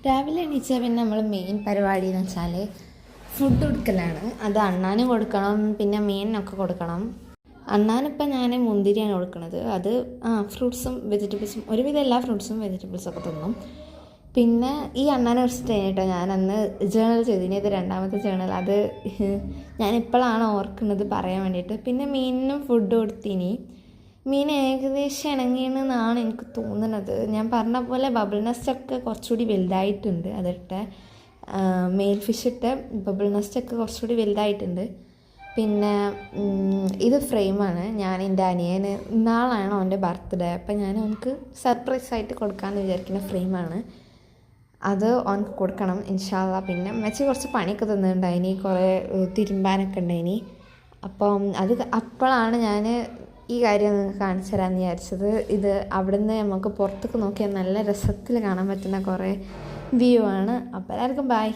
രാവിലെ എണീച്ചാൽ പിന്നെ നമ്മൾ മെയിൻ പരിപാടി എന്ന് വെച്ചാൽ ഫുഡ് കൊടുക്കലാണ്. അത് അണ്ണാനും കൊടുക്കണം, പിന്നെ മീനിനൊക്കെ കൊടുക്കണം. അണ്ണാനിപ്പം ഞാൻ മുന്തിരിയാണ് കൊടുക്കുന്നത്. അത് ഫ്രൂട്ട്സും വെജിറ്റബിൾസും, ഒരുവിധം എല്ലാ ഫ്രൂട്ട്സും വെജിറ്റബിൾസൊക്കെ തിന്നും. പിന്നെ ഈ അണ്ണാനെ കുറിച്ചിട്ട് കഴിഞ്ഞിട്ടോ ഞാൻ അന്ന് ജേണൽ ചെയ്തിന്, ഇത് രണ്ടാമത്തെ ജേണൽ. അത് ഞാനിപ്പോഴാണ് ഓർക്കുന്നത് പറയാൻ വേണ്ടിയിട്ട്. പിന്നെ മീനിനും ഫുഡ് കൊടുത്തിനി. മീൻ ഏകദേശം ഇണങ്ങിയെന്നാണ് എനിക്ക് തോന്നുന്നത്. ഞാൻ പറഞ്ഞ പോലെ ബബിൾ നെസ്റ്റൊക്കെ കുറച്ചുകൂടി വലുതായിട്ടുണ്ട്. അതിട്ട് മെയിൽ ഫിഷ് ഇട്ട് ബബിൾ നെസ്റ്റൊക്കെ കുറച്ചുകൂടി വലുതായിട്ടുണ്ട്. പിന്നെ ഇത് ഫ്രെയിമാണ്. ഞാൻ എൻ്റെ അനിയന് നാളാണ് അവൻ്റെ ബർത്ത്ഡേ, അപ്പം ഞാൻ അവനക്ക് സർപ്രൈസായിട്ട് കൊടുക്കാമെന്ന് വിചാരിക്കുന്ന ഫ്രെയിമാണ്. അത് അവനക്ക് കൊടുക്കണം ഇൻഷാ അല്ലാ. പിന്നെ മെച്ചി കുറച്ച് പണിയൊക്കെ തന്നിട്ടുണ്ടായിനി, കുറേ തിരുമ്പാനൊക്കെ ഉണ്ടായിനി. അപ്പം അപ്പോഴാണ് ഞാൻ ഈ കാര്യം നിങ്ങൾക്ക് കാണിച്ചു തരാമെന്ന് വിചാരിച്ചത്. ഇത് അവിടുന്ന് നമുക്ക് പുറത്തേക്ക് നോക്കിയാൽ നല്ല രസത്തിൽ കാണാൻ പറ്റുന്ന കുറേ വ്യൂ ആണ്. അപ്പോൾ എല്ലാവർക്കും ബൈ.